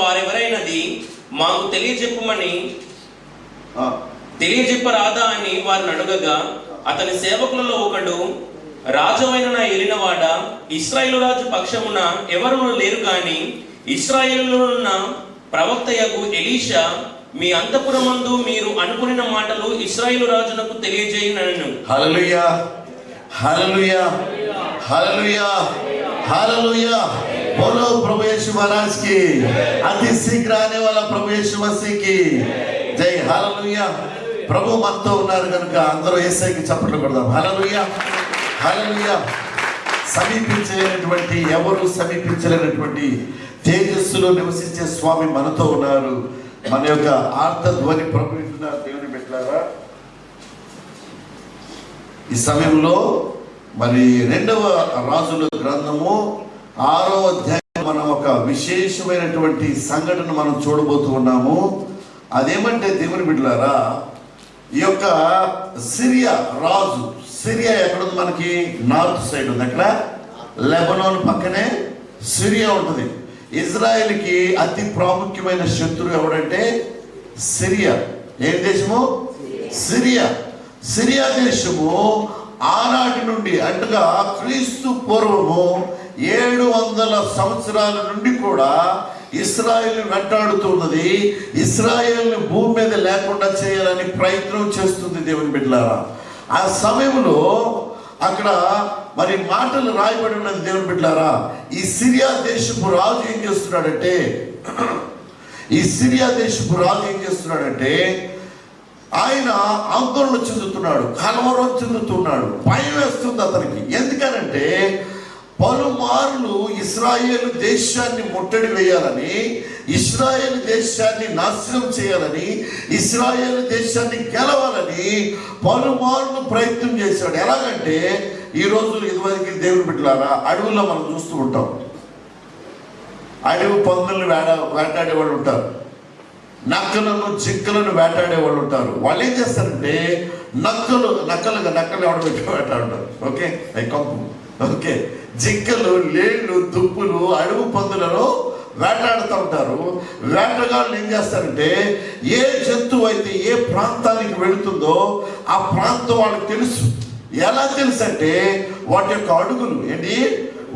వారెవరైనది మాకు తెలియజెప్పరాదా అని వారిని అడగగా, అతని సేవకులలో ఒకడు, రాజువైన నా ఏలినవాడ, ఇశ్రాయేలు రాజు పక్షమున ఎవరునూ లేరు గాని ఇశ్రాయేలులో ఉన్న ప్రవక్తయగు ఎలీషా మీ అంతఃపురమందు మీరు అనుకున్న మాటలు ఇశ్రాయేలు రాజునకు తెలియజేయనను. హల్లెలూయా, హల్లెలూయా, హల్లెలూయా, హల్లెలూయా. बोलो प्रभु यीशु महाराज की, अति शीघ्र आने वाला प्रभु यीशु मसीह की जय. హల్లెలూయా. ప్రభు మనతో ఉన్నారు కనుక అందరూ యేసయ్యకి చప్పట్లు కొడదాం. హల్లెలూయా, హల్లెలూయా. ఎవరు సమీపించలేనటువంటి తేజస్సులో నివసించే స్వామి మనతో ఉన్నారు. మన యొక్క ఆర్తధ్వని ప్రభు వింటున్నారు. దేవుని బిడ్డలారా, ఈ సమయంలో మరి 2వ రాజుల గ్రంథము 6వ అధ్యాయం మనం ఒక విశేషమైనటువంటి సంఘటన మనం చూడబోతూ ఉన్నాము. అదేమంటే దేవుని బిడ్డలారా, ఈ యొక్క సిరియా రాజు, సిరియా ఎక్కడుంది? మనకి నార్త్ సైడ్ ఉంది. అక్కడ లెబనాన్ పక్కనే సిరియా ఉంటుంది. ఇజ్రాయెల్కి అతి ప్రాముఖ్యమైన శత్రువు ఎవడంటే సిరియా. ఏం దేశము? సిరియా. సిరియా దేశము ఆనాటి నుండి అంటగా క్రీస్తు పూర్వము 700 సంవత్సరాల నుండి కూడా ఇశ్రాయేలు వెంటాడుతున్నది. ఇశ్రాయేల్ని భూమి మీద లేకుండా చేయాలని ప్రయత్నం చేస్తుంది దేవుని బిడ్డలారా. ఆ సమయంలో అక్కడ మరి మాటలు రాయబడి ఉన్నది దేవుని బిడ్డలారా. ఈ సిరియా దేశపు రాజు ఏం చేస్తున్నాడంటే ఆయన ఆందోళన చెందుతున్నాడు, కలవరం చెందుతున్నాడు, భయం వేస్తుంది అతనికి. ఎందుకనంటే పలుమార్లు ఇశ్రాయేలు దేశాన్ని ముట్టడి వేయాలని, ఇశ్రాయేలు దేశాన్ని నాశనం చేయాలని, ఇశ్రాయేలు దేశాన్ని గెలవాలని పలుమార్లు ప్రయత్నం చేశాడు. ఎలాగంటే ఈ రోజులు ఇదివరకు దేవుని బిడ్డలారా, అడవుల్లో మనం చూస్తూ ఉంటాం. అడవి పందులను వేటాడే వాళ్ళు ఉంటారు, నక్కలను జింకలను వేటాడే వాళ్ళు ఉంటారు. వాళ్ళు ఏం చేస్తారంటే నక్కలు ఎవడ పెట్టి వేటాడుతారు. ఓకే, ఓకే, జింకలు, లేళ్ళు, దుప్పులు, అడవి పందులను వేటాడుతూ ఉంటారు. వేటగాళ్ళు ఏం చేస్తారంటే ఏ జంతువు అయితే ఏ ప్రాంతానికి వెళుతుందో ఆ ప్రాంతం వాళ్ళకి తెలుసు. ఎలా తెలుసు అంటే వాటి యొక్క అడుగులు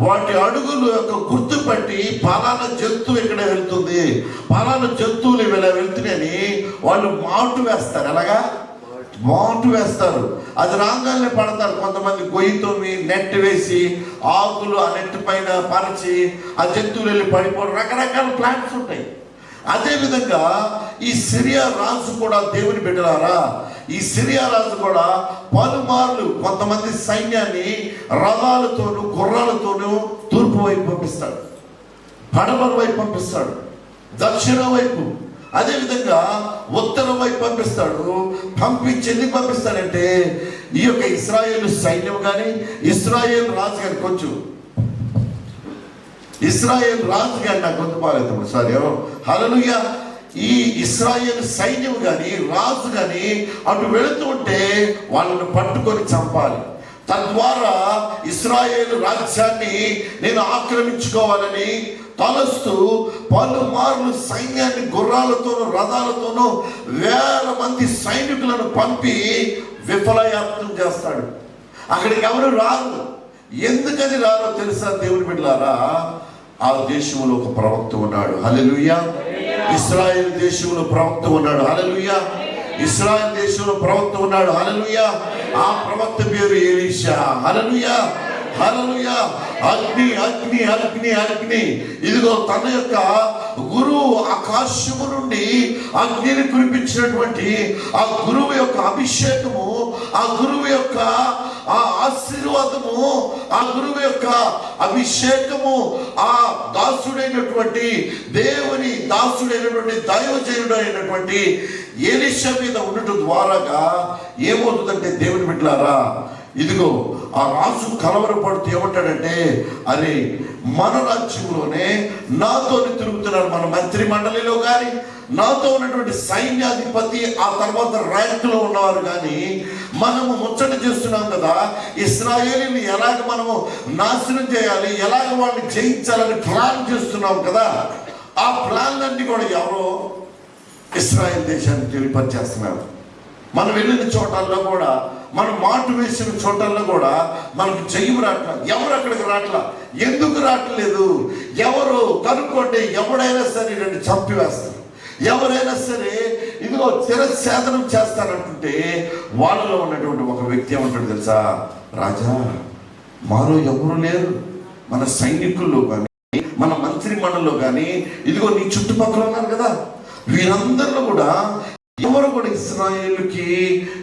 వాటి అడుగులు యొక్క గుర్తుపట్టి పలానా జంతువు ఇక్కడ వెళ్తుంది, పలానా జంతువులు ఇలా వెళ్తున్నాయని వాళ్ళు మాటు వేస్తారు. ఎలాగా మాటు వేస్తారు. అది రాగానే పడతారు. కొంతమంది గొయ్యితో నెట్ వేసి ఆకులు ఆ నెట్ పైన పరిచి ఆ జంతువులు వెళ్ళి పడిపోవడం, రకరకాల ప్లాన్స్ ఉంటాయి. అదేవిధంగా ఈ సిరియా రాజు కూడా దేవుని బిడ్డలారా, ఈ సిరియా రాజు కూడా పలుమార్లు కొంతమంది సైన్యాన్ని రథాలతోనూ గుర్రాలతోనూ తూర్పు వైపు పంపిస్తాడు, పడమర వైపు పంపిస్తాడు, దక్షిణం వైపు, అదేవిధంగా ఉత్తరం వైపు పంపిస్తాడు. ఎందుకు పంపిస్తాడంటే ఈ యొక్క ఇశ్రాయేలు సైన్యం కానీ ఇశ్రాయేల్ రాజు కానీ నాకు గొంతు బాగాలేదు సారీ. హల్లెలూయా. ఈ ఇశ్రాయేల్ సైన్యం కానీ రాజు కానీ అటు వెళుతూ ఉంటే వాళ్ళను పట్టుకొని చంపాలి. తద్వారా ఇశ్రాయేలు రాజ్యాన్ని నేను ఆక్రమించుకోవాలని తలస్తూ పలుమార్లు సైన్యాన్ని గుర్రాలతోనూ రథాలతోనూ 1000 మంది సైనికులను పంపి విఫలయాత్నం చేస్తాడు. అక్కడికి ఎవరు రారు. ఎందుకని రారో తెలుసా దేవుని బిడ్డలారా? ఆ దేశంలో ఒక ప్రవక్త ఉన్నాడు. హల్లెలూయా. ఇశ్రాయేల్ దేశంలో ప్రవక్త ఉన్నాడు. హల్లెలూయా. ఇశ్రాయేల్ దేశంలో ప్రవక్త ఉన్నాడు. హల్లెలూయా. ఆ ప్రవక్త పేరు ఎలీషా. హల్లెలూయా, హల్లెలూయా. అగ్ని అగ్ని అగ్ని అగ్ని. ఇదిగో తన యొక్క గురువు ఆకాశము నుండి అగ్నిని కురిపించినటువంటి ఆ గురువు యొక్క అభిషేకము, ఆ గురువు యొక్క ఆ ఆశీర్వాదము, ఆ గురువు యొక్క అభిషేకము ఆ దాసుడైనటువంటి దేవుని దాసుడైనటువంటి దైవజనుడు అయినటువంటి ఎలీషా మీద ఉండటం ద్వారాగా ఏమవుతుందంటే దేవుని బిడ్డలారా, ఇదిగో ఆ రాజు కలవరపడుతూ ఏమంటాడంటే, అరే మన రాజ్యంలోనే నాతోని తిరుగుతున్నారు మన మంత్రి మండలిలో కానీ, నాతో ఉన్నటువంటి సైన్యాధిపతి, ఆ తర్వాత ర్యాంకులో ఉన్నవారు కానీ మనము ముచ్చట చేస్తున్నాం కదా, ఇశ్రాయేలుని ఎలాగ మనము నాశనం చేయాలి, ఎలాగ వాళ్ళని జయించాలని ప్లాన్ చేస్తున్నాం కదా. ఆ ప్లాన్లన్నీ కూడా ఎవరో ఇశ్రాయేల్ దేశానికి తెలియపరిచేస్తున్నారు. మనం వెళ్ళిన చోటల్లో కూడా, మనం మాటు వేసిన చోటల్లో కూడా మనకు జయం రాట్లా. ఎవరు అక్కడికి రాట్లా? ఎందుకు రావట్లేదు? ఎవరు కనుక్కోండి. ఎవడైనా సరే రెండు చంపివేస్తారు. ఎవరైనా సరే ఇదిగో శిరఛేదనం చేస్తారంటుంటే వాళ్ళలో ఉన్నటువంటి ఒక వ్యక్తి ఏమంటాడు తెలుసా? రాజా, మాలో ఎవరు లేరు, మన సైనికుల్లో కానీ, మన మంత్రి మండలిలో కానీ, ఇదిగో నీ చుట్టుపక్కల ఉన్నారు కదా, వీరందరిలో కూడా ఎవరు కూడా ఇశ్రాయేలుకి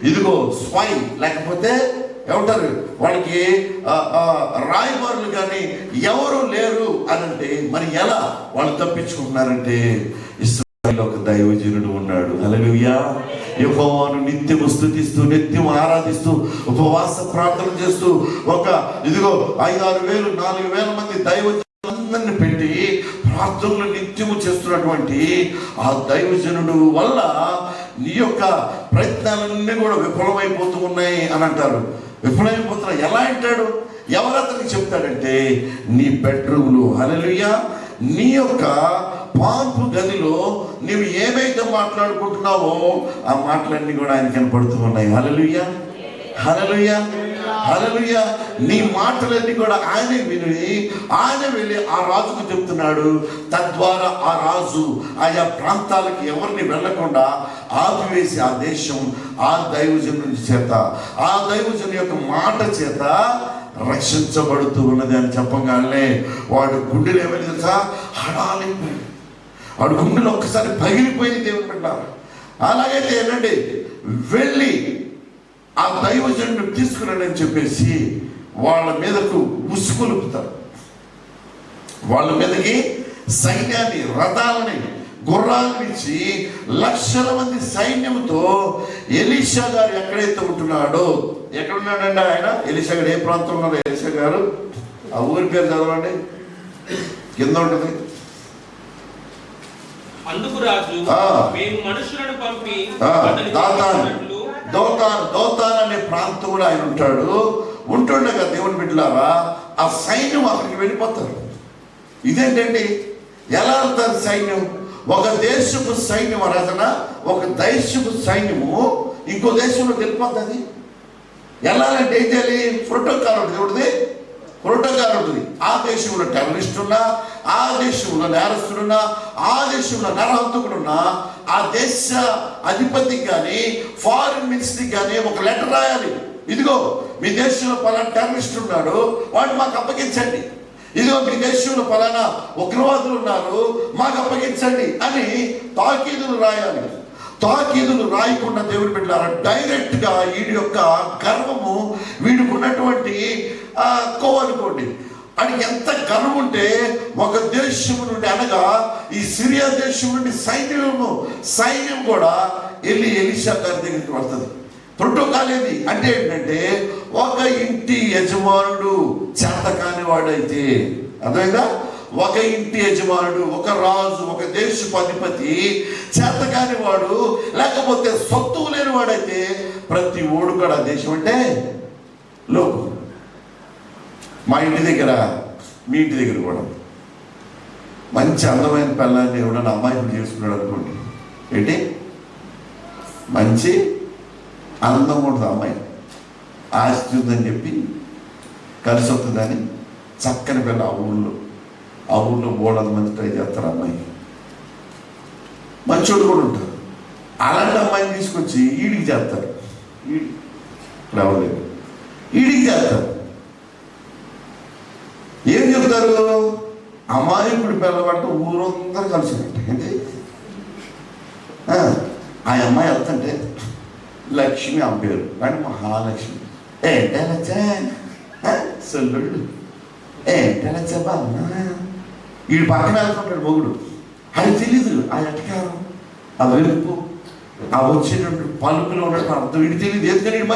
ఇదిగో స్పై లేకపోతే ఏమంటారు వాళ్ళకి రాయబారులు కానీ ఎవరు లేరు అని అంటే, మరి ఎలా వాళ్ళు తప్పించుకుంటున్నారంటే, ఇశ్రాయేలులో ఒక దైవజనుడు ఉన్నాడు. హల్లెలూయా. యెహోవాను నిత్యము స్తుతిస్తూ, నిత్యం ఆరాధిస్తూ, ఉపవాస ప్రార్థన చేస్తూ, ఒక ఇదిగో 5,000-6,000 4,000 మంది దైవజనులందరిని పెట్టి ప్రార్థనలు నిత్యము చేస్తున్నటువంటి ఆ దైవజనుడు వల్ల నీ యొక్క ప్రయత్నాలన్నీ కూడా విఫలమైపోతూ ఉన్నాయి అని అంటారు. విఫలమైపోతున్నా ఎలా అంటాడు? ఎవరు అతనికి చెప్తాడంటే, నీ బెడ్రూమ్లో, హల్లెలూయా, నీ యొక్క పాన్పు గదిలో నీవు ఏమైతే మాట్లాడుకుంటున్నావో ఆ మాటలన్నీ కూడా ఆయన కనపడుతూ ఉన్నాయి. హల్లెలూయా, హల్లెలూయా, హల్లెలూయా. నీ మాటలన్నీ కూడా ఆయన విని ఆయన వెళ్ళి ఆ రాజుకు చెప్తున్నాడు. తద్వారా ఆ రాజు ఆయా ప్రాంతాలకి ఎవరిని వెళ్లకుండా ఆపివేసి ఆ దేశం ఆ దైవజనుడి చేత, ఆ దైవజను యొక్క మాట చేత రక్షించబడుతూ ఉన్నది అని చెప్పగానే వాడు గుండెలు ఏమైనా తెలుసా? హడాలిపోయి వాడు గుండెలు ఒక్కసారి పగిలిపోయింది. దేవుని పెట్టారు. అలాగైతే ఏంటంటే వెళ్ళి ఆ దైవజనుడు తీసుకురండి అని చెప్పేసి వాళ్ళ మీదకు ఉసుకొలుపుతారు. వాళ్ళ మీదకి సైన్యాన్ని, రథాలని, గుర్రాలను ఇచ్చి లక్షల మంది సైన్యంతో ఎలీషా గారు ఎక్కడైతే ఉంటున్నాడో, ఎక్కడున్నాడండి ఆయన? ఎలీషా గారు ఏ ప్రాంతంలో ఉన్నాడు? ఎలీషా గారు ఆ ఊరి పేరు చదవండి, కింద ఉంటుంది. అందుకు రాజు, మేము మనుషులను పంపి దోతాన్ అనే ప్రాంతంలో ఆయన ఉంటాడు. ఉంటుండగా దేవుని బిడ్డలారా ఆ సైన్యం అక్కడికి వెళ్ళిపోతారు. ఇదేంటండి? ఎలా వెళ్తారు సైన్యం? ఒక దేశపు సైన్యం రచన, ఒక దేశపు సైన్యము ఇంకో దేశంలో వెళ్ళిపోతుంది. వెళ్ళాలంటే ఏం చేయాలి? ప్రోటోకాల్ ఉంటుంది. ఎవరిది? ప్రోటోకాల్ ఉంటుంది. ఆ దేశంలో టెర్రరిస్ట్ ఉన్నా, ఆ దేశంలో నేరస్తుడున్నా, ఆ దేశంలో నరహంతకుడున్నా ఆ దేశ అధిపతికి కానీ ఫారిన్ మినిస్టర్కి కానీ ఒక లెటర్ రాయాలి. ఇదిగో మీ దేశంలో పలానా టెర్రరిస్ట్ ఉన్నాడు, వాడు మాకు అప్పగించండి. ఇదిగో మీ దేశంలో పలానా ఉగ్రవాదులు ఉన్నారు, మాకు అప్పగించండి అని తాకీదులు రాయాలి. తాకీదులు రాయకుండా దేవుని బిడ్డలారా డైరెక్ట్ గా వీడి యొక్క గర్వము, వీడికి ఉన్నటువంటి అనుకోండి, వాడికి ఎంత గర్వం ఉంటే ఒక దేశం నుండి అనగా ఈ సిరియా దేశం నుండి సైన్యం కూడా వెళ్ళి ఎలీషా గారి దగ్గరికి వస్తుంది. ప్రోటోకాల్ ఏది అంటే ఏంటంటే, ఒక ఇంటి యజమానుడు చేతకాని వాడైతే, అర్థమైందా? ఒక ఇంటి యజమానుడు, ఒక రాజు, ఒక దేశపు అధిపతి చేతకాని వాడు, లేకపోతే సొత్తు లేని వాడైతే ప్రతి ఓడు కూడా దేశం అంటే లోకు. మా ఇంటి దగ్గర, మీ ఇంటి దగ్గర కూడా మంచి అందమైన పిల్లాన్ని ఎవడన్నా అమ్మాయిని చేసుకున్నాడు అనుకోండి, ఏంటి మంచి అందం ఉంటుంది అమ్మాయి, ఆస్తి ఉందని చెప్పి కలిసి వస్తుందని చక్కని పిల్ల ఆ ఊళ్ళో బోళ్ళంత మంది ట్రై చేస్తారు. అమ్మాయి మంచోడు కూడా ఉంటారు. అలాంటి అమ్మాయిని తీసుకొచ్చి ఈడికి చేస్తారు. రావలేదు, ఈడికి చేస్తారు. ఏం చెప్తారు? అమాయకుడి పిల్లబట్టు ఊరందరూ కలిసినట్టు ఏంటి? ఆ అమ్మాయి వెళ్తుంటే లక్ష్మి ఆ పేరు, కానీ మహాలక్ష్మి. ఏంటే లచ్చా సొల్లుళ్ళు, ఏంటే లచ్చా బామ్మ. వీడు పక్కన వెళ్తుంటాడు మొగుడు, అది తెలీదు. ఆ ఎటకారం, ఆ వెలుపు, ఆ వచ్చేటట్టు పలుకులో ఉన్నట్టు అర్థం వీడు తెలియదు. ఎందుకని వీడు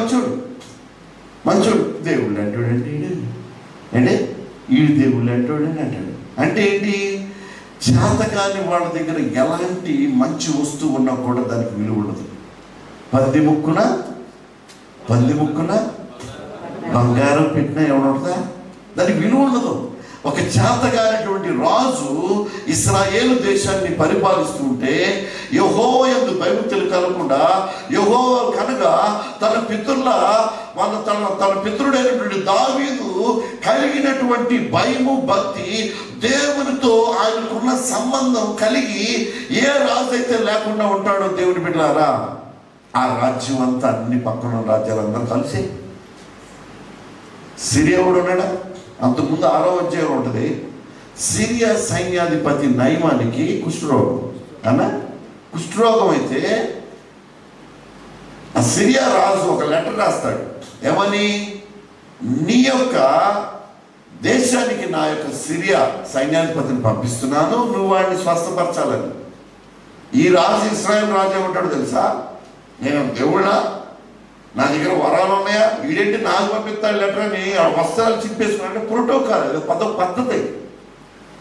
మంచోడు దేవుళ్ళు అంటాడంటే అంటే వీడు దేవుళ్ళు అంటాడని అంటాడు. అంటే ఏంటి? చేతకాని వాళ్ళ దగ్గర ఎలాంటి మంచి వస్తువు ఉన్నా కూడా దానికి విలువ ఉండదు. పంది ముక్కున బంగారం పెట్టినా ఏమవుతుందా? దానికి విలువ ఉండదు. ఒక చేతగానటువంటి రాజు ఇశ్రాయేలు దేశాన్ని పరిపాలిస్తుంటే యెహోవా యందు భయభక్తులు కలగకుండా యెహోవా కనుక తన పితరుడైనటువంటి దావీదు కలిగినటువంటి భయము భక్తి, దేవునితో ఆయనకున్న సంబంధం కలిగి ఏ రాజు అయితే లేకుండా ఉంటాడో దేవుని బిడ్డలారా, ఆ రాజ్యం అంతా అన్ని పక్కన రాజ్యాలందరూ కలిసి సిరియా కూడా ఉన్నాడా. అంతకుముందు 6వ అధ్యాయం ఉంటుంది. సిరియా సైన్యాధిపతి నయమానికి కుష్ఠరోగం అన్న, కుష్ఠరోగం అయితే ఆ సిరియా రాజు ఒక లెటర్ రాస్తాడు. ఏమని? నీ యొక్క దేశానికి నా యొక్క సిరియా సైన్యాధిపతిని పంపిస్తున్నాను, నువ్వు వాడిని స్వస్థపరచాలని. ఈ రాజు ఇశ్రాయేల్ రాజు ఏమంటాడు తెలుసా? నేను దేవుడా, నా దగ్గర వరాలు ఉన్నాయా, వీడేంటి నాకు పంపిస్తాడు లెటర్ అని వస్త్రాలు చింపేసుకున్నాడంటే ప్రోటోకాల్, పద్ధతి.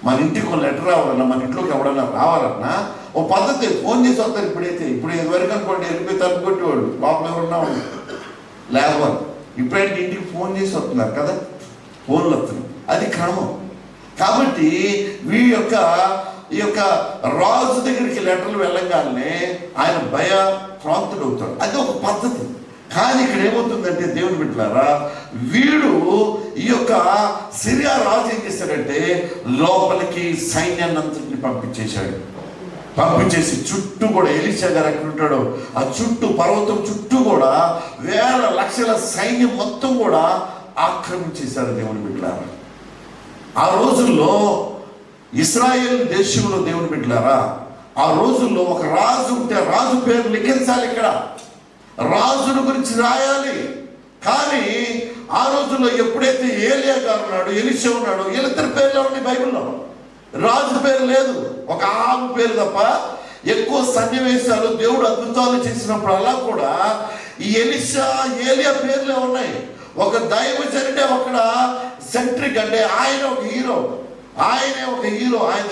మన ఇంటికి ఒక లెటర్ రావాలన్నా, మన ఇంట్లోకి ఎవడన్నా రావాలన్నా ఓ పద్ధతి. ఫోన్ చేసి వస్తారు. ఇప్పుడు ఎవరికి అనుకోండి వెళ్ళిపోయి తలుపు కొట్టేవాళ్ళు, లోపల ఎవరున్నా వాళ్ళు లేవాలి. ఇప్పుడైతే ఇంటికి ఫోన్ చేసి వస్తున్నారు కదా, ఫోన్లు వస్తున్నాయి, అది క్రమం. కాబట్టి ఈ యొక్క రాజు దగ్గరికి లెటర్లు వెళ్ళగానే ఆయన భయప్రాంతుడు అవుతాడు. అది ఒక పద్ధతి. కానీ ఇక్కడ ఏమవుతుందంటే దేవుని బిడ్డలారా, వీడు ఈ యొక్క సిరియా రాజు ఏం చేశాడంటే లోపలికి సైన్యాన్ని అంతటిని పంపించేసి చుట్టూ కూడా ఎలీషా గారు ఎక్కడ ఉంటాడో ఆ చుట్టూ పర్వతం చుట్టూ కూడా వేల లక్షల సైన్యం మొత్తం కూడా ఆక్రమించేశారు దేవుని బిడ్డలారా. ఆ రోజుల్లో ఇశ్రాయేల్ దేశంలో దేవుని బిడ్డలారా, ఆ రోజుల్లో ఒక రాజు ఉంటే రాజు పేరు లిఖించాలి, ఇక్కడ రాజుల గురించి రాయాలి. కానీ ఆ రోజుల్లో ఎప్పుడైతే ఏలియా గారు ఉన్నాడు, ఎలీషా ఉన్నాడు, వీళ్ళిద్దరి పేర్లు ఉన్నాయి బైబిల్లో. రాజు పేరు లేదు, ఒక ఆమె పేరు తప్ప. ఎక్కువ సన్నివేశాలు దేవుడు అద్భుతాలు చేసినప్పుడు అలా కూడా ఈ ఎలీషా ఏలియా పేర్లే ఉన్నాయి. ఒక దైవజనుడే అక్కడ సెంట్రిక్, అంటే ఆయన ఒక హీరో. ఆయన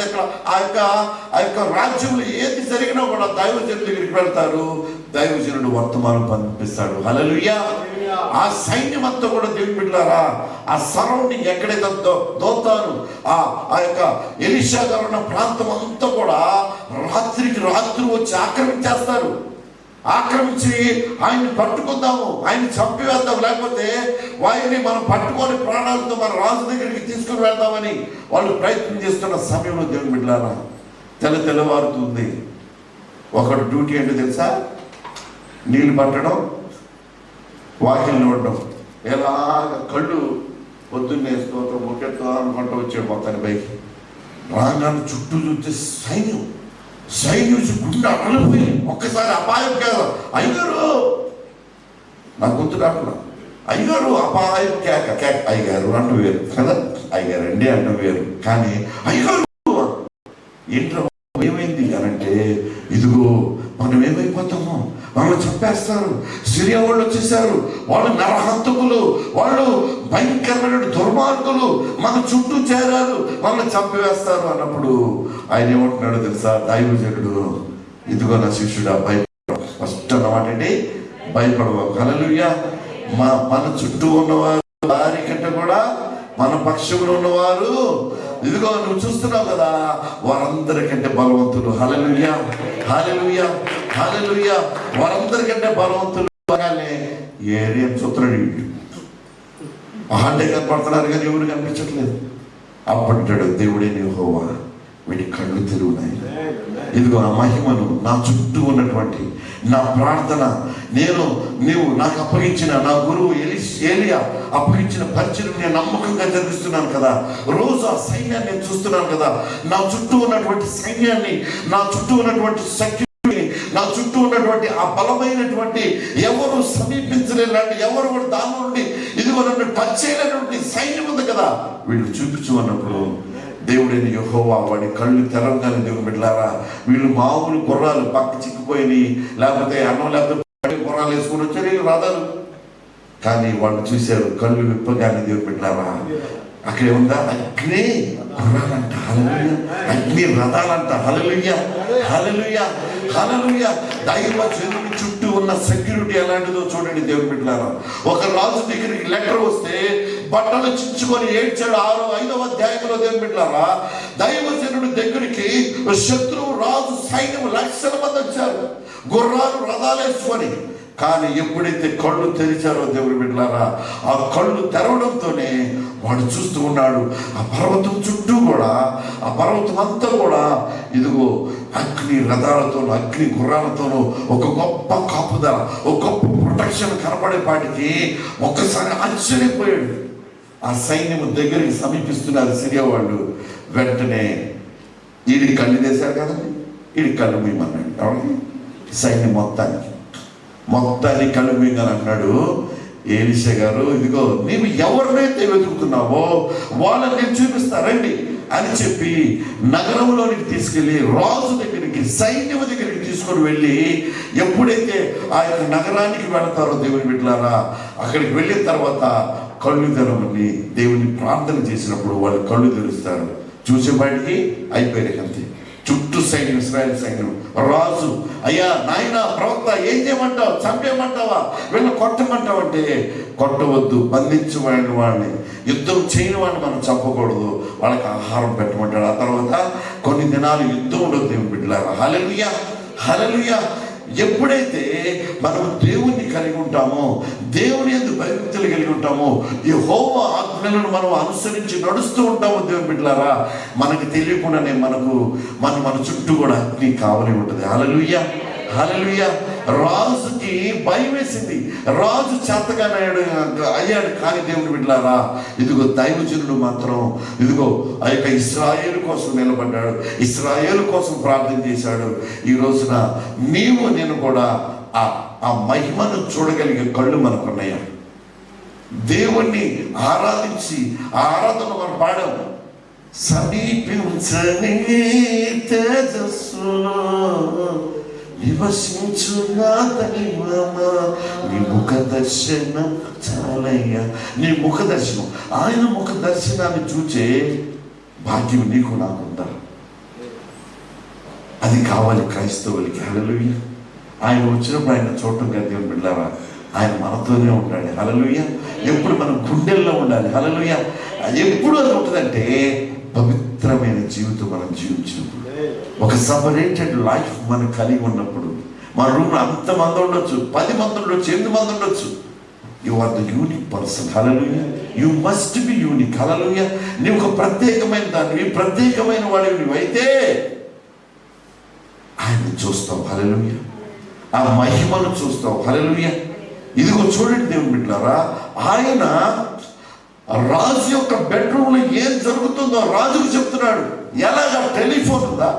దగ్గర ఆ యొక్క రాజ్యంలో ఏది జరిగినా కూడా దైవజనుడి దగ్గరికి వెళ్తారు, దైవజనుడు వర్తమానం పంపిస్తాడు. హల్లెలూయా. ఆ సైన్యం అంతా కూడా దేవుని బిడ్డలారా, ఆ సరౌండింగ్ ఎక్కడైతే దోతాను ఆ యొక్క ఎలీషా గారు ఉన్న ప్రాంతం అంతా కూడా రాత్రికి రాత్రి వచ్చి ఆక్రమించి ఆయన్ని పట్టుకుందాము, ఆయన్ని చంపివేద్దాం, లేకపోతే వారిని మనం పట్టుకొని ప్రాణాలతో మన రాజు దగ్గరికి తీసుకుని వెళ్దామని వాళ్ళు ప్రయత్నం చేస్తున్న సమయంలో దేవుని బిడ్డలారా తెల్లవారుతుంది. ఒకడు డ్యూటీ ఏంటో తెలుసా? నీళ్ళు పట్టడం, వాకిలు నోడడం. ఎలాగ కళ్ళు పొద్దున్నే స్తోత్రం మొక్కెత్తా అనుకుంటూ వచ్చాడు మొత్తాన్ని పైకి. రాగానే చుట్టూ చూస్తే సైన్యం గుండె అడలిపోయి ఒక్కసారి అపాయం కాదు. అయ్యగారు, నాకు గుర్తు రాకుండా, అయ్యగారు అపాయం కేక అయ్యగారు అంటూ వేరు కదా, అయ్యగారు అండి అంటూ వేరు. కానీ అయ్యగారు ఏంటో ఏమైంది అనంటే, ఇదిగో మనం ఏమైపోతాము, మనల్ని చంపేస్తారు, సిరియా వాళ్ళు వచ్చేసారు, వాళ్ళు నరహంతకులు, వాళ్ళు భయంకరమైన దుర్మార్గులు, మన చుట్టూ చేరారు, మనల్ని చంపివేస్తారు అన్నప్పుడు ఆయన ఏమంటున్నాడో తెలుసా? దైవజనుడు, ఇదిగో నా శిష్యుడా, భయపడ. ఫస్ట్ అన్నమాట ఏంటి? భయపడవు. హల్లెలూయా. మన చుట్టూ ఉన్నవారు, వారి కంటే కూడా మన పక్షంలో ఉన్నవారు, ఇదిగో నువ్వు చూస్తున్నావు కదా, వారందరికంటే బలవంతులు. హల్లెలూయా, హల్లెలూయా, హల్లెలూయా. వారందరికంటే బలవంతులు. ఏం చూస్తున్నాడు? వాళ్ళే కనపడుతున్నారు కానీ ఎవరు కనిపించట్లేదు. అప్పటింటాడు, దేవుడే యెహోవా, వీడి కళ్ళు తెరువునాయి. ఇదిగో ఆ మహిమను, నా చుట్టూ ఉన్నటువంటి నా ప్రార్థన, నీవు నాకు అప్పగించిన నా గురువు ఏలియా అప్పగించిన పరిచయం నేను నమ్మకంగా జరిగిస్తున్నాను కదా. రోజు ఆ సైన్యాన్ని నేను చూస్తున్నాను కదా. నా చుట్టూ ఉన్నటువంటి సైన్యాన్ని, నా చుట్టూ ఉన్నటువంటి శక్తిని, నా చుట్టూ ఉన్నటువంటి ఆ బలమైనటువంటి, ఎవరు సమీపించలేని, ఎవరు కూడా దాని నుండి ఇదిగో నన్ను టచ్ చేయలేనటువంటి సైన్యం ఉంది కదా, వీళ్ళు చూపించు అన్నప్పుడు దేవుడైన యెహోవా వాడి కళ్ళు తెరవగానే దేవుని బిడ్డలారా, వీళ్ళు మామూలు గుర్రాలు పక్క చిక్కిపోయి, లేకపోతే అన్నం లేకపోతే గుర్రాలు వేసుకుని వచ్చారు వీళ్ళు రథాలు. కానీ వాళ్ళు చూశారు, కళ్ళు విప్పగానే దేవుని బిడ్డలారా, అక్కడే ఉందా అగ్ని గుర్రాలంట. హల్లెలూయా. అగ్ని రథాలంట. హల్లెలూయా, హల్లెలూయా, హల్లెలూయా. దైవజనుడి చుట్టూ ఉన్న సెక్యూరిటీ ఎలాంటిదో చూడండి దేవుని బిడ్డలారా. ఒక రాజు దగ్గరికి లెటర్ వస్తే బట్టలు చించుకొని ఏడ్చాడు. 5వ అధ్యాయంలో దేవుని బిడ్డలారా, దైవజనుడి దగ్గరికి శత్రువు రాజు సైన్యం లక్షల మంది వచ్చారు, గుర్రాలు రథాలు వేసుకొని. కానీ ఎప్పుడైతే కళ్ళు తెరిచారో దేవుని బిడ్డలారా, ఆ కళ్ళు తెరవడంతోనే వాడు చూస్తూ ఉన్నాడు. ఆ పర్వతం చుట్టూ కూడా, ఆ పర్వతం అంతా కూడా ఇదిగో అగ్ని రథాలతోనూ అగ్ని గుర్రాలతోనూ ఒక గొప్ప కాపుదల, ఒక గొప్ప ప్రొటెక్షన్ కనపడేపాటికి ఒక్కసారి ఆశ్చర్యపోయాడు. ఆ సైన్యం దగ్గరికి సమీపిస్తున్నారు సిరియా వాళ్ళు. వెంటనే ఈడికి కళ్ళు తెశారు కదండి, ఈడికి కళ్ళు మీమన్నాడు. ఎవరికి? సైన్యం మొత్తాన్ని కళ్ళు మీగాని అన్నాడు. ఎలీషా గారు, ఇదిగో నీవు ఎవరినైతే వెతుకుతున్నావో వాళ్ళని నేను చూపిస్తారండి అని చెప్పి నగరంలోనికి తీసుకెళ్ళి రాజు దగ్గరికి, సైన్యం దగ్గరికి తీసుకొని వెళ్ళి, ఎప్పుడైతే ఆ యొక్క నగరానికి వెళతారో దేవుని బిడ్డలారా, అక్కడికి వెళ్ళిన తర్వాత కళ్ళు తెరవని దేవుని ప్రార్థన చేసినప్పుడు వాళ్ళు కళ్ళు తెరుస్తారు. చూసేపాటికి అయిపోయారు అంతే. చుట్టూ సైన్యం, ఇశ్రాయేల్ సైన్యం. రాజు, అయ్యా నాయన ప్రవక్త, ఏం చేయమంటావు? చంపేయమంటావా? వీళ్ళని కొట్టమంటావు అంటే, కొట్టవద్దు, బంధించబడిన వాడిని, యుద్ధం చేయని వాడిని మనం చంపకూడదు, వాళ్ళకి ఆహారం పెట్టమంటాడు. ఆ తర్వాత కొన్ని దినాలు యుద్ధం ఉండదు దేవుని బిడ్డలారా. హల్లెలూయా, హల్లెలూయా. ఎప్పుడైతే మనం దేవుణ్ణి కలిగి ఉంటామో, దేవుని యందు భయభక్తులు కలిగి ఉంటామో, యెహోవా ఆజ్ఞలను మనం అనుసరించి నడుస్తూ ఉంటామో దేవుని బిడ్డలారా, మనకి తెలియకుండానే మన చుట్టూ కూడా అగ్ని కావలి ఉంటుంది. హల్లెలూయా, హల్లెలూయా. రాజుకి భయం వేసింది, రాజు చేతగానే అయ్యాడు. కానీ దేవుని బిడ్డలారా, ఇదిగో దైవజనుడు మాత్రం ఇదిగో ఆ యొక్క ఇశ్రాయేలు కోసం నిలబడ్డాడు, ఇశ్రాయేలు కోసం ప్రార్థన చేశాడు. ఈ రోజున నీవు నేను కూడా ఆ మహిమను చూడగలిగే కళ్ళు మనకున్నాయా? దేవుణ్ణి ఆరాధించి ఆ ఆరాధన మనం పాడాం. సమీపించని తేజస్సు నివసించుగా దైవమా, నీ ముఖ దర్శనం చాలయ్యా. నీ ముఖ దర్శనం, ఆయన ముఖ దర్శనాన్ని చూచే భాగ్యం నీకు నాకుందా? అది కావాలి క్రైస్తవులకి. హల్లెలూయా. ఆయన వచ్చినప్పుడు ఆయన చూడటం కదా దేవుని బిడ్డలారా, ఆయన మనతోనే ఉండాలి. హల్లెలూయా. ఎప్పుడు మనం గుండెల్లో ఉండాలి. హల్లెలూయా. ఎప్పుడు అది ఉంటుందంటే, పవిత్రమైన జీవితం మనం జీవించినప్పుడు, ఒక సపరేటెడ్ లైఫ్ మనం కలిగి ఉన్నప్పుడు. మన రూమ్లో అంతమంది ఉండొచ్చు, 10 మంది ఉండొచ్చు, 8 మంది ఉండొచ్చు. You are the unique person. Hallelujah. You must be unique. Hallelujah. నీవు ఒక ప్రత్యేకమైన దానివి, ప్రత్యేకమైన వాడివి నువ్వైతే ఆయన చూస్తావు. హల్లెలూయా. ఆ మహిమను చూస్తావు. హల్లెలూయా. ఇదిగో చూడండి దేవుని బిడ్డలారా, ఆయన రాజు యొక్క బెడ్రూమ్లో ఏం జరుగుతుందో రాజుకు చెప్తున్నాడు. ఎలాగా? టెలిఫోన్ ఉందా?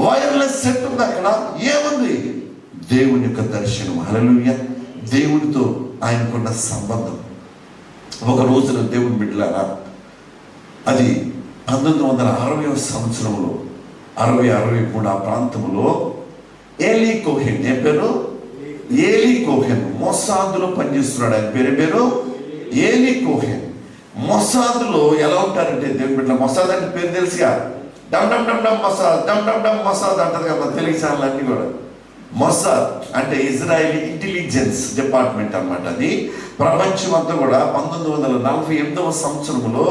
వైర్లెస్ సెట్ ఉందా? అక్కడ ఏముంది? దేవుని యొక్క దర్శనం. హల్లెలూయా. దేవునితో ఆయనకున్న సంబంధం. ఒక రోజున దేవుని బిడ్డలారా, అది 1960వ సంవత్సరంలో 60-63 ఆ ప్రాంతంలో ఏలీ కోహెన్, ఏ పేరు? ఏలీ కోహెన్ మొసాదులో పనిచేస్తున్నాడు. ఆయన పేరు ఏలీ కోహెన్. మొసాదులో ఎలా ఉంటారంటే దేవుని బిడ్డ, మొసాద్ అంటే పేరు తెలుసుగా, డమ్ డమ్ డమ్ డమ్ మొసాద్, డమ్ డమ్ డమ్ మొసాద్ అంటారు కదా తెలుగు ఛానల్ అన్నీ కూడా. మొసాద్ అంటే ఇజ్రాయలీ ఇంటెలిజెన్స్ డిపార్ట్మెంట్ అన్నమాట. అది ప్రపంచం అంతా కూడా 1948వ సంవత్సరంలో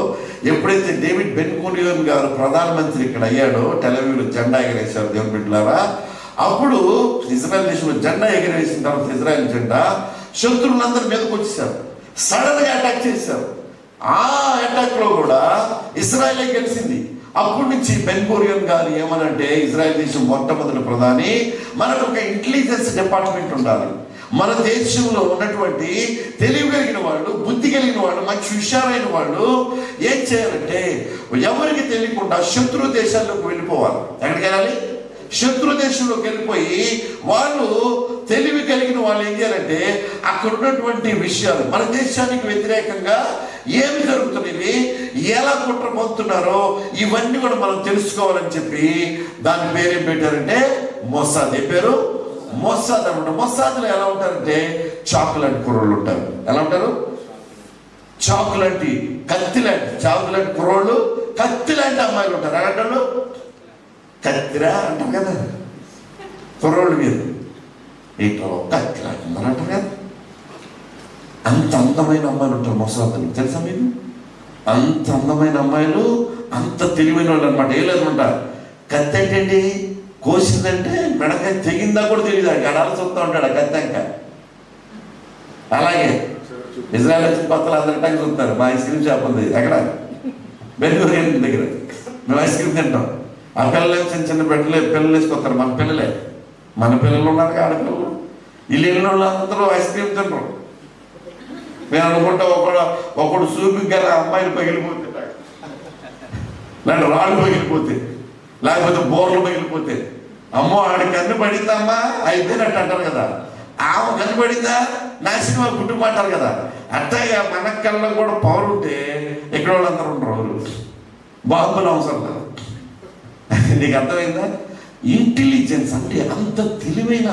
ఎప్పుడైతే డేవిడ్ బెన్ గురియన్ గారు ప్రధానమంత్రి ఇక్కడ అయ్యాడో, టెలవీవ్లో జెండా ఎగరేశారు దేవుని బిడ్డలారా. అప్పుడు ఇజ్రాయెల్ దేశంలో జెండా ఎగరేసిన తర్వాత ఇజ్రాయెల్ జెండా శత్రువులందరి మీదకి వచ్చేసారు, సడన్ గా అటాక్ చేశారు. ఆ అటాక్ లో కూడా ఇజ్రాయెలే గెలిచింది. అప్పటి నుంచి బెన్ గురియన్ గారు ఏమనంటే, ఇజ్రాయెల్ దేశం మొట్టమొదటి ప్రధాని, మనకు ఒక ఇంటెలిజెన్స్ డిపార్ట్మెంట్ ఉండాలి. మన దేశంలో ఉన్నటువంటి తెలివి కలిగిన వాళ్ళు, బుద్ధి కలిగిన వాళ్ళు, మంచి హుషారైన వాళ్ళు ఏం చేయాలంటే, ఎవరికి తెలియకుండా శత్రు దేశాల్లోకి వెళ్ళిపోవాలి. ఎక్కడికి వెళ్ళాలి? శత్రు దేశంలోకి వెళ్ళిపోయి వాళ్ళు తెలివి కలిగిన వాళ్ళు ఏం చేయాలంటే, అక్కడ ఉన్నటువంటి విషయాలు, మన దేశానికి వ్యతిరేకంగా ఏమి జరుగుతున్నవి, ఎలా కుట్ర పొందుతున్నారో ఇవన్నీ కూడా మనం తెలుసుకోవాలని చెప్పి దాని పేరేం పెట్టారంటే మొసాద్. ఏ పేరు? మొసాద్ అనమాట. మొసాద్లో ఎలా ఉంటారంటే చాకులాంటి కుర్రోళ్ళు ఉంటారు. ఎలా ఉంటారు? చాకులాంటి, కత్తిలాంటి, చాకులాంటి కుర్రోళ్ళు, కత్తిలాంటి అమ్మాయిలు ఉంటారు. అలాంటి కత్తిరా అంటారు కదా కుర్రోళ్ళు మీద. ఇట్లా కత్తిలాడుతున్నారంటారు కదా. అంత అందమైన అమ్మాయిలు ఉంటారు మొసాదులు, తెలుసా మీకు? అంత అందమైన అమ్మాయిలు, అంత తెలివైన వాళ్ళు అనమాట. ఏం లేదనుకుంటారు, కత్తి ఏంటండి కోసిందంటే మెడకాయ తెగిందా కూడా తెలియదు, గడాలు చూస్తూ ఉంటాడు ఆ కత్తి అంక. అలాగే ఇజ్రాయల్ వచ్చిన కొత్తలు అందరికీ చూస్తారు. మా ఐస్ క్రీమ్ షాప్ ఉంది ఎక్కడ, బెంగళూరు దగ్గర. మేము ఐస్ క్రీమ్ తింటాం. ఆ పిల్లలు చిన్న చిన్న పిల్లలు వేసుకొస్తారు. మన పిల్లలు ఉన్నారు ఆడపిల్లలు. వీళ్ళు వెళ్ళిన వాళ్ళు అందరూ ఐస్ క్రీమ్ తింటారు. నేను అనుకుంటా ఒకడు చూపి గల అమ్మాయిలు పగిలిపోతే, లేదంటే రాళ్ళు పగిలిపోతే, లేకపోతే బోర్లు పగిలిపోతే, అమ్మో ఆడికి కన్ను పడిందమ్మా అయిపోయినట్టు అంటారు కదా. ఆమె కన్ను పడిందా నాశనం వాళ్ళ కుటుంబం అంటారు కదా. అట్లాగే మన కళ్ళలో కూడా పవర్ ఉంటే ఇక్కడ వాళ్ళందరూ ఉండరు. బాంబులు అవసరం కదా. నీకు అర్థమైందా? ఇంటెలిజెన్స్ అంటే అంత తెలివైన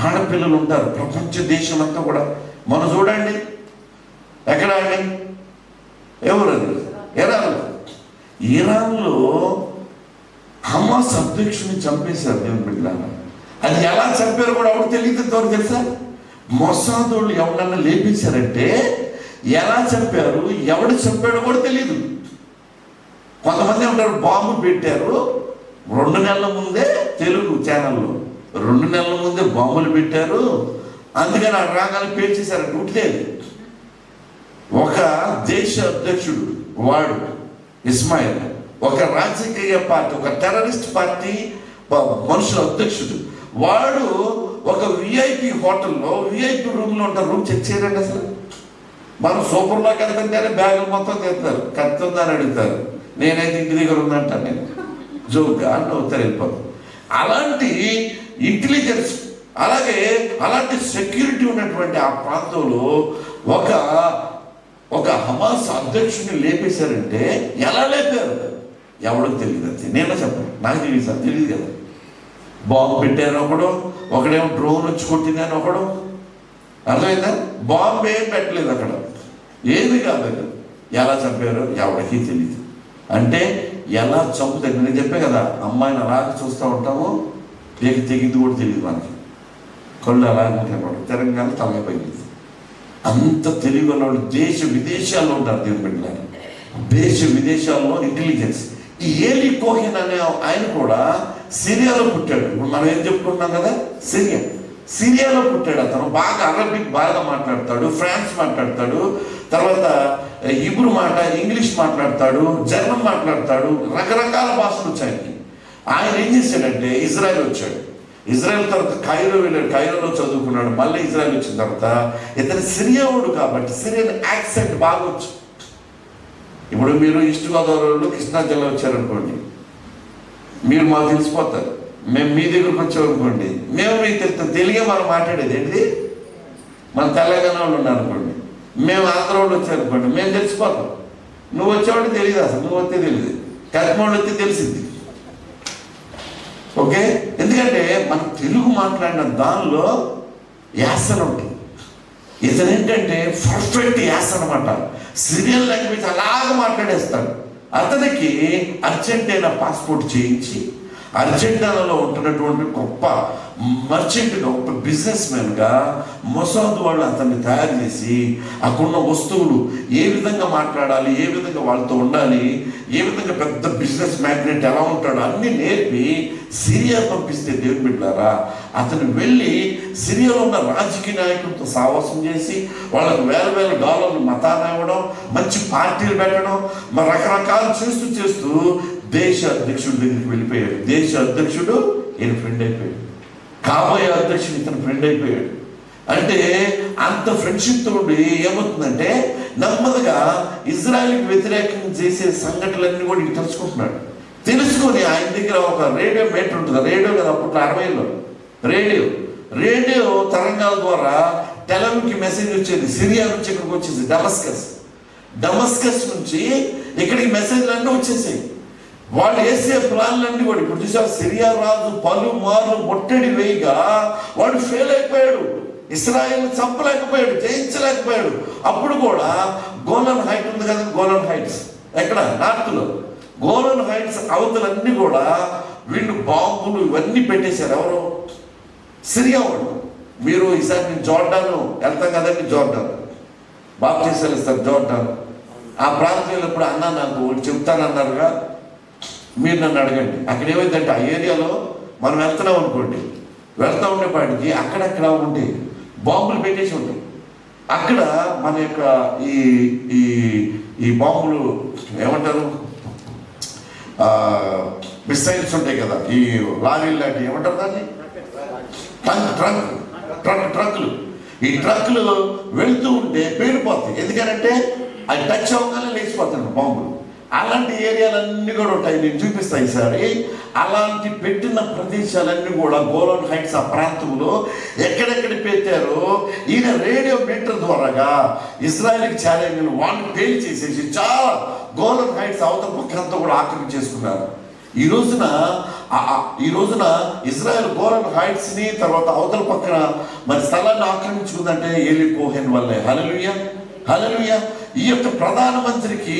ఆడపిల్లలు ఉంటారు ప్రపంచ దేశం అంతా కూడా. మనం చూడండి, ఎక్కడ అండి, ఎవరు ఇరాన్లో హమాస్ అధ్యక్షుని చంపేశారు దేవుని బిడ్డలారా. అది ఎలా చంపారో కూడా ఎవరు తెలియదు తెలుసా? మొసాదోళ్ళు ఎవరన్నా లేపేశారంటే ఎలా చంపారు, ఎవడు చంపాడో కూడా తెలియదు. కొంతమంది ఉంటారు బాంబు పెట్టారు 2 నెలల ముందే, తెలుగు ఛానల్లో 2 నెలల ముందే బాంబులు పెట్టారు, అందుకని ఆ రాగాలు పేల్చేశారంటే ఉట్లేదు. ఒక దేశ అధ్యక్షుడు వాడు ఇస్మాయిల్, ఒక రాజకీయ పార్టీ, ఒక టెర్రరిస్ట్ పార్టీ మనుషుల అధ్యక్షుడు వాడు, ఒక విఐపి హోటల్లో విఐపి రూమ్లో ఉంటారు. రూమ్ చెక్ చేయండి అసలు. మనం సూపర్లోకి వెళ్తుంటేనే బ్యాగులు మొత్తం తీస్తారు, కత్తి ఉందని అడుగుతారు. నేనైతే ఇంటి దగ్గర ఉందంటాను, నేను జోక్గా అంటే అవుతారు వెళ్ళిపోతాను. అలాంటి ఇంటెలిజెన్స్, అలాంటి సెక్యూరిటీ ఉన్నటువంటి ఆ ప్రాంతంలో ఒక హమాస్ అధ్యక్షుడిని లేపేశారంటే ఎలా లేపారు ఎవడో తెలియదు. అంతే నేనే చెప్పాను, నాకు తెలియదు సార్, తెలియదు కదా. బాంబు పెట్టాను ఒకడేమో డ్రోన్ వచ్చి కొట్టిందని ఒకడు. అర్థమైందా? బాంబు ఏం పెట్టలేదు అక్కడ, ఏది కాదు. ఎలా చంపారో ఎవరికి తెలియదు. అంటే ఎలా చంపుతారు? నేను చెప్పే కదా, అమ్మాయిని అలాగే చూస్తూ ఉంటాము, తెగింది కూడా తెలియదు మనకి. కళ్ళు అలాగే ఉంటాయి, తెలంగాణ తలగా పైకి. అంత తెలివి వాళ్ళు దేశ విదేశాల్లో ఉంటారు దేవుని బిడ్డలారా. దేశ విదేశాల్లో ఇంటెలిజెన్స్. ఈ ఏలీ కోహెన్ అనే ఆయన కూడా సిరియాలో పుట్టాడు. ఇప్పుడు మనం ఏం చెప్పుకుంటున్నాం కదా, సిరియాలో పుట్టాడు. అతను బాగా అరబిక్ బాగా మాట్లాడతాడు, ఫ్రాన్స్ మాట్లాడతాడు, తర్వాత హిబ్రూ ఇంగ్లీష్ మాట్లాడతాడు, జర్మన్ మాట్లాడతాడు, రకరకాల భాషలు వచ్చాయి. ఆయన ఏం చేశాడంటే ఇజ్రాయెల్ వచ్చాడు. ఇజ్రాయెల్ తర్వాత కైరో వెళ్ళాడు, కైరోలో చదువుకున్నాడు. మళ్ళీ ఇజ్రాయెల్ వచ్చిన తర్వాత ఇతను సిరియావుడు కాబట్టి సిరియన్ యాక్సెంట్ బాగా వచ్చు. ఇప్పుడు మీరు ఈస్ట్ గోదావరిలో కృష్ణా జిల్లా వచ్చారనుకోండి, మీరు మాకు తెలిసిపోతారు. మేము మీ దగ్గరకు వచ్చామనుకోండి, మేము మీకు తెలుస్తాం. తెలుగే మనం మాట్లాడేది ఏంటి. మన తెలంగాణ వాళ్ళు ఉన్నారనుకోండి, మేము ఆంధ్ర వాళ్ళు వచ్చారనుకోండి, మేము తెలిసిపోతాం. నువ్వు వచ్చేవాడు తెలియదు, అసలు నువ్వు వస్తే తెలియదు, కర్మోళ్ళు వస్తే తెలిసింది. ఓకే, ఎందుకంటే మనం తెలుగు మాట్లాడిన దానిలో యాసన ఉంటుంది. ఇతనేంటంటే పర్ఫెక్ట్ యాస అనమాట. సిరియల్ లాంగ్వేజ్ అలాగ మాట్లాడేస్తాడు. అతనికి అర్జెంటీనా పాస్పోర్ట్ చేయించి అర్జెంటీనాలో ఉంటున్నటువంటి గొప్ప మర్చెంట్గా, గొప్ప బిజినెస్ మ్యాన్గా మొసాద్ వాళ్ళు అతన్ని తయారు చేసి అక్కడున్న వస్తువులు ఏ విధంగా మాట్లాడాలి, ఏ విధంగా వాళ్ళతో ఉండాలి, ఏ విధంగా పెద్ద బిజినెస్ మ్యాగ్నెట్ ఎలా ఉంటాడో అన్నీ నేర్పి సిరియా పంపిస్తే దేవుని బిడ్డలారా, అతను వెళ్ళి సిరియాలో ఉన్న రాజకీయ నాయకులతో సావాసం చేసి వాళ్ళకు వేల డాలర్లు మతాన్ని ఇవ్వడం, మంచి పార్టీలు పెట్టడం, మరి రకరకాలు చేస్తూ దేశ అధ్యక్షుడి దగ్గరికి వెళ్ళిపోయాడు. దేశ అధ్యక్షుడు ఈయన ఫ్రెండ్ అయిపోయాడు. కాబోయే అధ్యక్షుడు ఇతను ఫ్రెండ్ అయిపోయాడు. అంటే అంత ఫ్రెండ్షిప్తో ఉండి ఏమవుతుందంటే నెమ్మదిగా ఇజ్రాయెల్కి వ్యతిరేకంగా చేసే సంఘటనలన్నీ కూడా ఇటు తెలుసుకుంటున్నాడు. తెలుసుకొని ఆయన దగ్గర ఒక రేడియో మీటర్ ఉంటుంది. రేడియో కదా అప్పట్లో 60లో రేడియో తరంగాల ద్వారా టెలవివ్కి మెసేజ్ వచ్చేది. సిరియా నుంచి ఇక్కడికి వచ్చేసి డమస్కస్ నుంచి ఇక్కడికి మెసేజ్లు అన్నీ వచ్చేసాయి. వాళ్ళు వేసే ప్లాన్లన్నీ కూడా ఇప్పుడు చూసారు. సిరియా రాజు పలుమార్లు ముట్టడి వేయగా వాడు ఫెయిల్ అయిపోయాడు. ఇస్రాయేల్ చంపలేకపోయాడు, జయించలేకపోయాడు. అప్పుడు కూడా గోలన్ హైట్ ఉంది కదా, గోలన్ హైట్స్ ఎక్కడ నార్త్లో, గోలన్ హైట్స్ అవతలన్నీ కూడా వీళ్ళు బాంబులు ఇవన్నీ పెట్టేశారు. ఎవరు? సిరియా వాళ్ళు. మీరు ఈసారి నేను జోర్డాను వెళ్తాం కదండి, జోర్డాన్ బాప్టిజాలు ఇస్తారు జోర్డాన్. ఆ ప్రాంతంలో ఇప్పుడు అన్న నాకు ఒకటి చెప్తానన్నారుగా, మీరు నన్ను అడగండి. అక్కడ ఏమైందంటే ఆ ఏరియాలో మనం వెళ్తున్నాం అనుకోండి, వెళ్తా ఉండేపాటికి అక్కడక్కడ ఉంటాయి బాంబులు పెట్టేసి ఉంటాయి. అక్కడ మన యొక్క ఈ ఈ ఈ బాంబులు ఏమంటారు, మిసైల్స్ ఉంటాయి కదా, ఈ లారీలు లాంటివి ఏమంటారు దాన్ని, ట్రక్కులు. ఈ ట్రక్కులు వెళుతూ ఉంటే పేలిపోతాయి. ఎందుకంటే అది టచ్ అవ్వగానే లేచిపోతాడు బాంబులు. అలాంటి ఏరియాలన్నీ కూడా ఉంటాయి, నేను చూపిస్తాను ఈసారి. అలాంటి పెట్టిన ప్రదేశాలన్నీ కూడా గోలాన్ హైట్స్ ఆ ప్రాంతంలో ఎక్కడెక్కడ పెట్టారో ఈయన రేడియో మీటర్ ద్వారాగా ఇజ్రాయెల్కి ఛాలెంజ్ వాళ్ళు పేలి చేసేసి చాలా గోలాన్ హైట్స్ అవతల పక్కంతా కూడా ఆక్రమించేసుకున్నారు. ఈ రోజున ఇజ్రాయెల్ గోలాన్ హైట్స్ ని తర్వాత అవతల పక్కన మరి స్థలాన్ని ఆక్రమించుకుందంటే ఏలీ కోహెన్ వల్లే. హల్లెలూయా, హల్లెలూయా. ఈ యొక్క ప్రధానమంత్రికి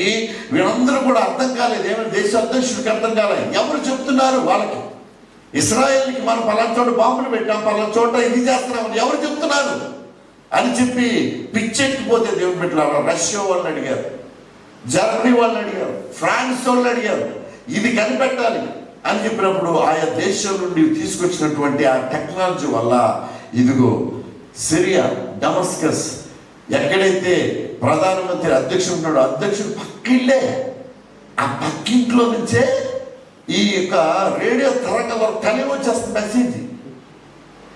వీళ్ళందరూ కూడా అర్థం కాలేదు, ఏమైనా దేశ అధ్యక్షుడికి అర్థం కాలేదు. ఎవరు చెప్తున్నారు వాళ్ళకి, ఇస్రాయేల్కి మనం పలానా చోట బాంబులు పెట్టాం, పలానా చోట ఇది చేస్తున్నామని ఎవరు చెప్తున్నారు అని చెప్పి పిచ్చెక్కిపోతే దేవుడు పెట్టారు. రష్యా వాళ్ళని అడిగారు, జర్మనీ వాళ్ళని అడిగారు, ఫ్రాన్స్ వాళ్ళని అడిగారు, ఇది కనిపెట్టాలి అని చెప్పినప్పుడు ఆయా దేశం నుండి తీసుకొచ్చినటువంటి ఆ టెక్నాలజీ వల్ల ఇదిగో సిరియా డమస్కస్ ఎక్కడైతే ప్రధానమంత్రి అధ్యక్షుడు ఉన్నాడో అధ్యక్షుడు పక్కిళ్ళే, ఆ పక్కింట్లో నుంచే ఈ యొక్క రేడియో తరంగంలో కలిగి వచ్చేస్తుంది మెసేజ్.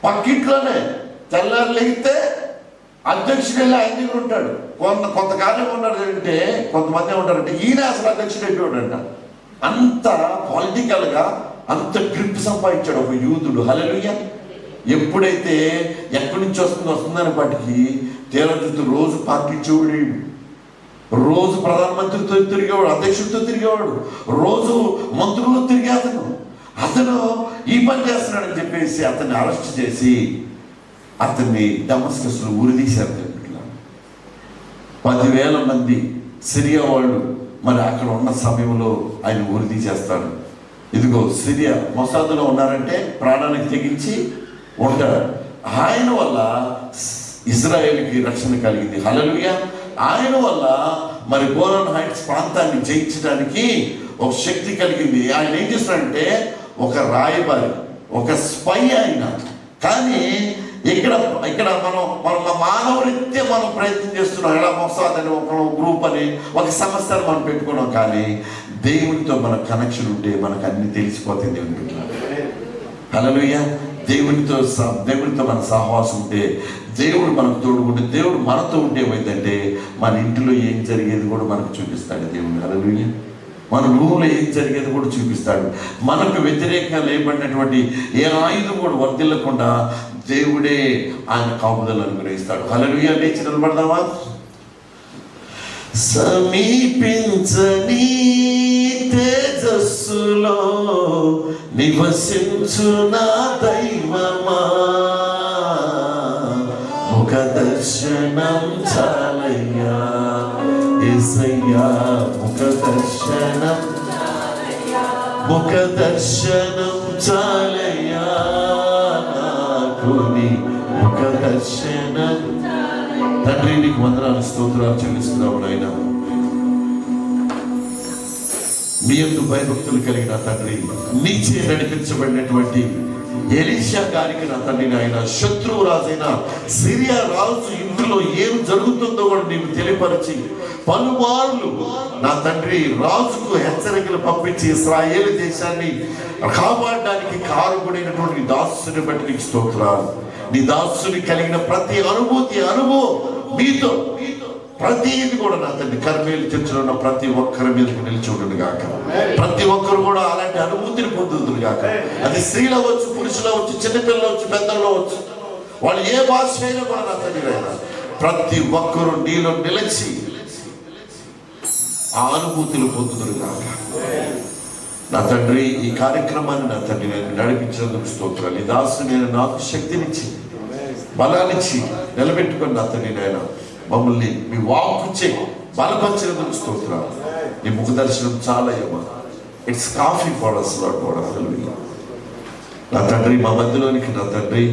పక్కింట్లోనే తెల్లారు లేగితే అధ్యక్షుడు వెళ్ళి ఆయన దగ్గర ఉంటాడు. కొంతకాలం ఉన్నారు అంటే కొంతమంది ఉంటారంటే ఈయన అసలు అధ్యక్షుడు అయిపోయాడంట. అంత పొలిటికల్గా అంత గ్రిప్ సంపాదించాడు ఒక యూదుడు. హల్లెలూయా. ఎప్పుడైతే ఎక్కడి నుంచి వస్తుందని బట్టికి తేలజుతూ రోజు పార్టీ చూడు, రోజు ప్రధానమంత్రితో తిరిగేవాడు, అధ్యక్షుడితో తిరిగేవాడు, రోజు మంత్రులు తిరిగే అతను ఈ పని చేస్తున్నాడని చెప్పేసి అతన్ని అరెస్ట్ చేసి అతన్ని డమస్కస్లో ఉరిదీశారు. 10,000 మంది సిరియా వాళ్ళు మరి అక్కడ ఉన్న సమయంలో ఆయన ఉరిదీసేస్తాడు. ఇదిగో సిరియా మొసాదులో ఉన్నారంటే ప్రాణానికి తెగించి ఉంటాడు. ఆయన వల్ల ఇజ్రాయేల్కి రక్షణ కలిగింది. హల్లెలూయా. ఆయన వల్ల మరి గోలాన్ హైట్స్ ప్రాంతాన్ని జయించడానికి ఒక శక్తి కలిగింది. ఆయన ఏం చేస్తాడంటే ఒక రాయబారి, ఒక స్పై ఆయన. కానీ ఇక్కడ మనం మానవరీత్యా మనం ప్రయత్నం చేస్తున్నాం, ఎలా మొసాద్ అని ఒక గ్రూప్ అని ఒక సంస్థను మనం పెట్టుకున్నాం. కానీ దేవునితో మన కనెక్షన్ ఉంటే మనకు అన్ని తెలిసిపోతాయి. దేవునికి హల్లెలూయా. దేవునితో మన సహవాసం ఉంటే, దేవుడు మనకు తోడుకుంటే, దేవుడు మనతో ఉంటే ఏమైందంటే మన ఇంటిలో ఏం జరిగేది కూడా మనకు చూపిస్తాడు దేవుడు. హల్లెలూయా. మన రూమ్లో ఏం జరిగేది కూడా చూపిస్తాడు. మనకు వ్యతిరేకంగా లేబడినటువంటి ఏ ఆయుధం కూడా వర్ధిల్లకుండా దేవుడే ఆయన కాపుదలను అనుగ్రహిస్తాడు. హల్లెలూయా. లేచి నిలబడదామా? సమీపించని తేజస్సులో నివసించున దైవమా, ముఖ దర్శనం చాలయ్యా యేసయ్యా, ముఖ దర్శనం చాలయ్యా నాకు నీ ముఖ దర్శనం. తండ్రి నీకు వందనాలు స్తోత్రాలు చెల్లిస్తున్నాము నాయన. మీ యందు భయభక్తులు కలిగిన తండ్రి, నీచే నడిపించబడినటువంటి ఎలీషా గారికి నా తండ్రి నాయన, శత్రువు రాజైన సిరియా రాజు ఇంట్లో ఏం జరుగుతుందో కూడా నీవు తెలియపరిచి పలుమార్లు నా తండ్రి రాజుకు హెచ్చరికలు పంపించి ఇశ్రాయేలు దేశాన్ని కాపాడడానికి కారుకుడైనటువంటి దాసుని బట్టి నీకు స్తోత్రాలు. నీ దాసుని కలిగిన ప్రతి అనుభవం మీతో ప్రతిది కూడా నా తండ్రి కర్మేలు చర్చలో ఉన్న ప్రతి ఒక్కరి మీదకి నిలిచి గాక. ప్రతి ఒక్కరు కూడా అలాంటి అనుభూతిని పొందుతుంది గాక. అది స్త్రీలు అవ్వచ్చు, పురుషులు అవ్వచ్చు, చిన్నపిల్లలు అవ్వచ్చు, పెద్దలు అవ్వచ్చు, వాళ్ళు ఏ భాష అయినా కూడా నా తండ్రి ప్రతి ఒక్కరు నీలో నిలిచి ఆ అనుభూతులు పొందుతుంది గాక. నా తండ్రి ఈ కార్యక్రమాన్ని నా తండ్రి నేను నడిపించినందుకు స్తోత్రాలు. ఈ దాసు నేను నాకు శక్తినిచ్చి బలాన్నిచ్చి నిలబెట్టుకుని నా తండ్రి నాయన మమ్మల్ని మీ వాక్కుచ్చే బలపరిచినందుకు స్తోత్రాలు. నీ ముఖ దర్శనం చాలా అయ్యమ్మా. It's coffee for us Lord. నా తండ్రి మా మధ్యలోనికి నా తండ్రి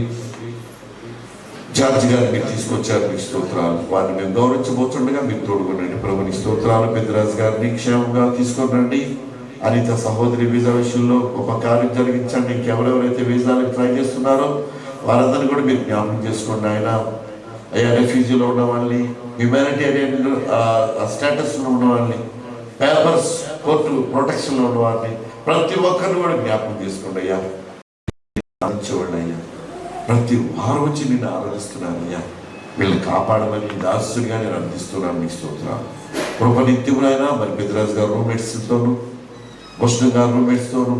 జార్జ్ గారిని మీరు తీసుకొచ్చారు, మీకు స్తోత్రాలు. వారిని మేము గౌరవించబోతుండగా మీరు తోడుకునండి ప్రభుని స్తోత్రాలు. పెద్దరాజు గారిని క్షేమంగా తీసుకురండి. అనిత సహోదరి వీసా విషయంలో ఒక కార్యం జరిగించండి. ఇంకెవరెవరైతే వీసాలకు ట్రై చేస్తున్నారో వారందరినీ కూడా మీరు జ్ఞాపకం చేసుకోండి ఆయన. అయ్యా రెఫ్యూజీలో ఉన్న వాళ్ళని, హ్యూమానిటేరియన్ స్టేటస్లో ఉన్న వాళ్ళని, పేపర్స్ కోర్టు ప్రొటెక్షన్లో ఉన్న వారిని, ప్రతి ఒక్కరిని కూడా జ్ఞాపకం చేసుకోండి అయ్యా. ఆరాధించేవాడిని అయ్యా. ప్రతి వారం వచ్చి నిన్ను ఆరాధిస్తున్నాను అయ్యా. వీళ్ళని కాపాడమని దాసుడిగా నేను అర్థిస్తున్నాను. మీకు స్తోత్రాలు. కృపనిత్యమునైనా మరి పెద్దరాజు గారు రూమ్మేట్స్తోనూ, ముస్లిం గారు రూమ్మేట్స్తోనూ,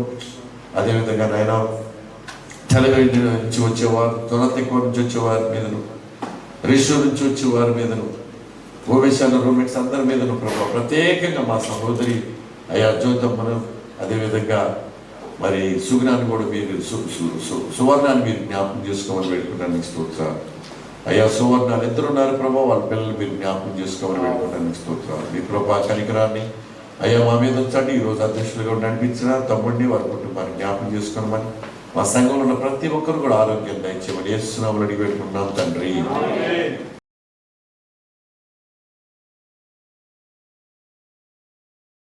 అదేవిధంగా నాయన తెలంగాణ నుంచి వచ్చేవారు, తొలతెక్కువ నుంచి వచ్చేవారి మీదను, రిషూర్ నుంచి వచ్చేవారి మీదను, ఓవేశాల రూమ్మేట్స్ అందరి మీదను ప్రభావ ప్రత్యేకంగా మా సహోదరి అయ్యా జ్యోతమ్మను, అదేవిధంగా మరి సుగుణాన్ని కూడా మీరు సువర్ణాన్ని మీరు జ్ఞాపకం చేసుకోమని పెట్టుకున్నాను. మీకు స్తోత్రాలు అయ్యా. సువర్ణాలు ఇద్దరు ఉన్నారు ప్రభావ, వాళ్ళ పిల్లలు మీరు జ్ఞాపకం చేసుకోమని పెట్టుకున్నాను. మీకు స్తోత్రాలు. మీ ప్రభా కనికరాన్ని అయ్యా మా మీద ఉంచండి. ఈరోజు అధ్యక్షులుగా నడిపించిన తమ్ముడిని, వారి కుటుంబాన్ని జ్ఞాపకం చేసుకోమని, మా సంఘంలో ఉన్న ప్రతి ఒక్కరు కూడా ఆరోగ్యం దయచేయమని యేసు నామములో అడిగి పెట్టుకున్నాం తండ్రి.